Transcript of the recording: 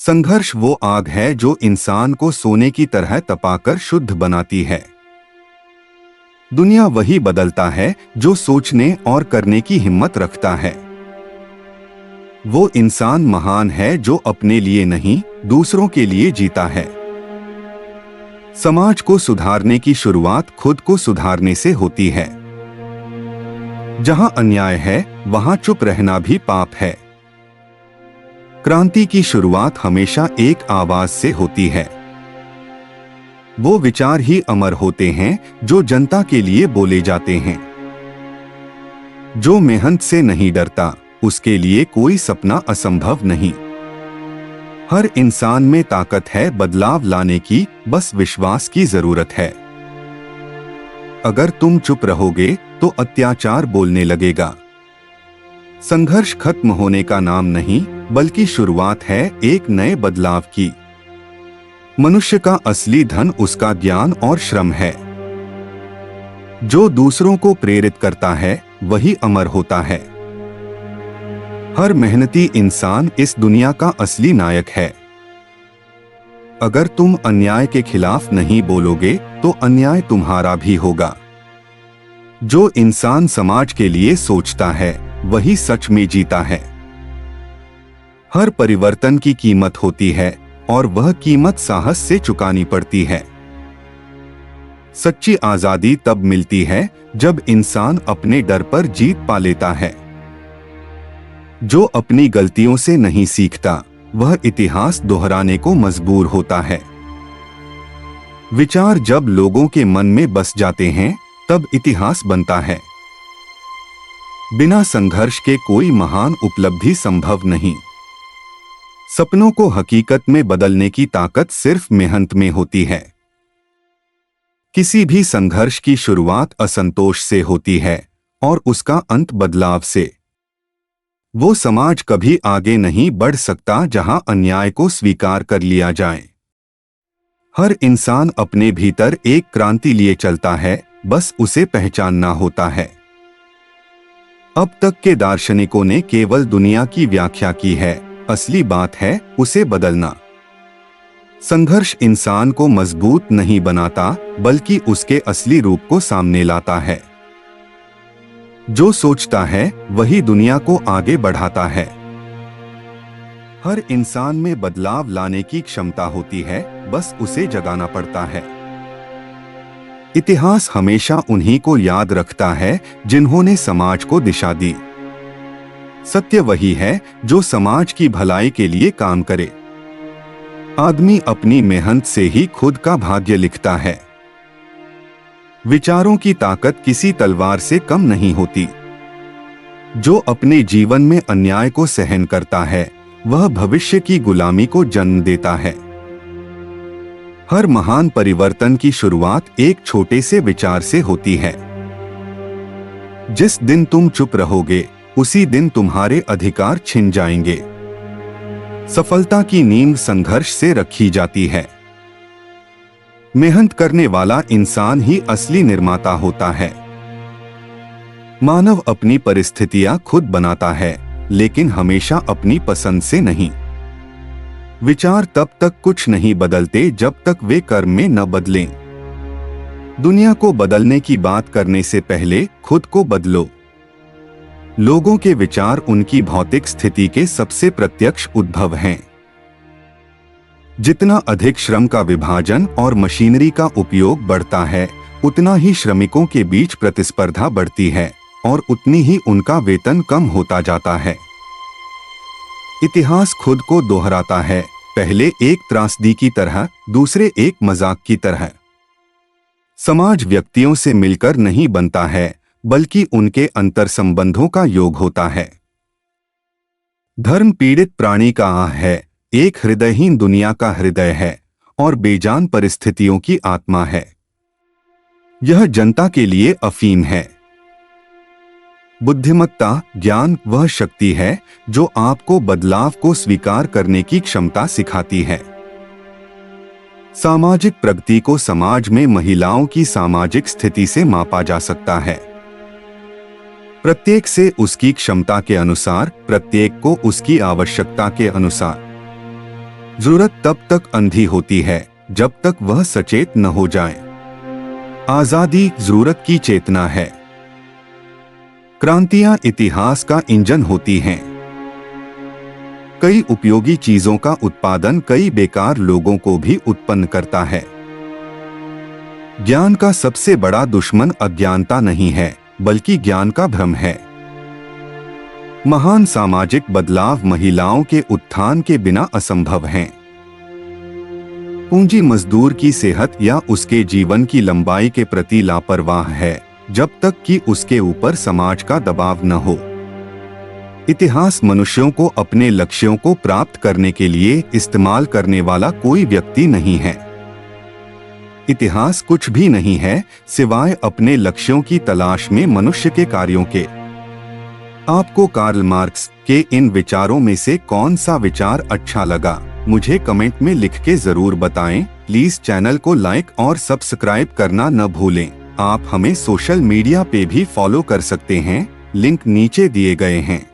संघर्ष वो आग है जो इंसान को सोने की तरह तपाकर शुद्ध बनाती है। दुनिया वही बदलता है जो सोचने और करने की हिम्मत रखता है। वो इंसान महान है जो अपने लिए नहीं, दूसरों के लिए जीता है। समाज को सुधारने की शुरुआत खुद को सुधारने से होती है। जहां अन्याय है, वहां चुप रहना भी पाप है। क्रांति की शुरुआत हमेशा एक आवाज से होती है। वो विचार ही अमर होते हैं जो जनता के लिए बोले जाते हैं। जो मेहनत से नहीं डरता, उसके लिए कोई सपना असंभव नहीं। हर इंसान में ताकत है बदलाव लाने की, बस विश्वास की जरूरत है। अगर तुम चुप रहोगे तो अत्याचार बोलने लगेगा। संघर्ष खत्म होने का नाम नहीं, बल्कि शुरुआत है एक नए बदलाव की। मनुष्य का असली धन उसका ज्ञान और श्रम है। जो दूसरों को प्रेरित करता है, वही अमर होता है। हर मेहनती इंसान इस दुनिया का असली नायक है। अगर तुम अन्याय के खिलाफ नहीं बोलोगे, तो अन्याय तुम्हारा भी होगा। जो इंसान समाज के लिए सोचता है, वही सच में जीता है। हर परिवर्तन की कीमत होती है, और वह कीमत साहस से चुकानी पड़ती है। सच्ची आजादी तब मिलती है जब इंसान अपने डर पर जीत पा लेता है। जो अपनी गलतियों से नहीं सीखता, वह इतिहास दोहराने को मजबूर होता है। विचार जब लोगों के मन में बस जाते हैं, तब इतिहास बनता है। बिना संघर्ष के कोई महान उपलब्धि संभव नहीं। सपनों को हकीकत में बदलने की ताकत सिर्फ मेहनत में होती है। किसी भी संघर्ष की शुरुआत असंतोष से होती है, और उसका अंत बदलाव से। वो समाज कभी आगे नहीं बढ़ सकता जहां अन्याय को स्वीकार कर लिया जाए। हर इंसान अपने भीतर एक क्रांति लिए चलता है, बस उसे पहचानना होता है। अब तक के दार्शनिकों ने केवल दुनिया की व्याख्या की है, असली बात है उसे बदलना। संघर्ष इंसान को मजबूत नहीं बनाता, बल्कि उसके असली रूप को सामने लाता है। जो सोचता है, वही दुनिया को आगे बढ़ाता है। हर इंसान में बदलाव लाने की क्षमता होती है, बस उसे जगाना पड़ता है। इतिहास हमेशा उन्हीं को याद रखता है जिन्होंने समाज को दिशा दी। सत्य वही है जो समाज की भलाई के लिए काम करे। आदमी अपनी मेहनत से ही खुद का भाग्य लिखता है। विचारों की ताकत किसी तलवार से कम नहीं होती। जो अपने जीवन में अन्याय को सहन करता है, वह भविष्य की गुलामी को जन्म देता है। हर महान परिवर्तन की शुरुआत एक छोटे से विचार से होती है। जिस दिन तुम चुप रहोगे, उसी दिन तुम्हारे अधिकार छिन जाएंगे। सफलता की नींव संघर्ष से रखी जाती है। मेहनत करने वाला इंसान ही असली निर्माता होता है। मानव अपनी परिस्थितियां खुद बनाता है, लेकिन हमेशा अपनी पसंद से नहीं। विचार तब तक कुछ नहीं बदलते जब तक वे कर्म में न बदलें। दुनिया को बदलने की बात करने से पहले खुद को बदलो। लोगों के विचार उनकी भौतिक स्थिति के सबसे प्रत्यक्ष उद्भव हैं। जितना अधिक श्रम का विभाजन और मशीनरी का उपयोग बढ़ता है, उतना ही श्रमिकों के बीच प्रतिस्पर्धा बढ़ती है, और उतनी ही उनका वेतन कम होता जाता है। इतिहास खुद को दोहराता है, पहले एक त्रासदी की तरह, दूसरे एक मजाक की तरह। समाज व्यक्तियों से मिलकर नहीं बनता है, बल्कि उनके अंतर संबंधों का योग होता है। धर्म पीड़ित प्राणी का आह है, एक हृदयहीन दुनिया का हृदय है, और बेजान परिस्थितियों की आत्मा है। यह जनता के लिए अफीम है। बुद्धिमत्ता, ज्ञान वह शक्ति है जो आपको बदलाव को स्वीकार करने की क्षमता सिखाती है। सामाजिक प्रगति को समाज में महिलाओं की सामाजिक स्थिति से मापा जा सकता है। प्रत्येक से उसकी क्षमता के अनुसार, प्रत्येक को उसकी आवश्यकता के अनुसार। जरूरत तब तक अंधी होती है जब तक वह सचेत न हो जाए। आजादी जरूरत की चेतना है। क्रांतियां इतिहास का इंजन होती हैं। कई उपयोगी चीजों का उत्पादन कई बेकार लोगों को भी उत्पन्न करता है। ज्ञान का सबसे बड़ा दुश्मन अज्ञानता नहीं है, बल्कि ज्ञान का भ्रम है। महान सामाजिक बदलाव महिलाओं के उत्थान के बिना असंभव हैं। पूंजी मजदूर की सेहत या उसके जीवन की लंबाई के प्रति लापरवाह है जब तक कि उसके ऊपर समाज का दबाव न हो। इतिहास मनुष्यों को अपने लक्ष्यों को प्राप्त करने के लिए इस्तेमाल करने वाला कोई व्यक्ति नहीं है। इतिहास कुछ भी नहीं है सिवाय अपने लक्ष्यों की तलाश में मनुष्य के कार्यों के। आपको कार्ल मार्क्स के इन विचारों में से कौन सा विचार अच्छा लगा, मुझे कमेंट में लिख के जरूर बताएं। प्लीज चैनल को लाइक और सब्सक्राइब करना न भूलें। आप हमें सोशल मीडिया पे भी फॉलो कर सकते हैं, लिंक नीचे दिए गए हैं।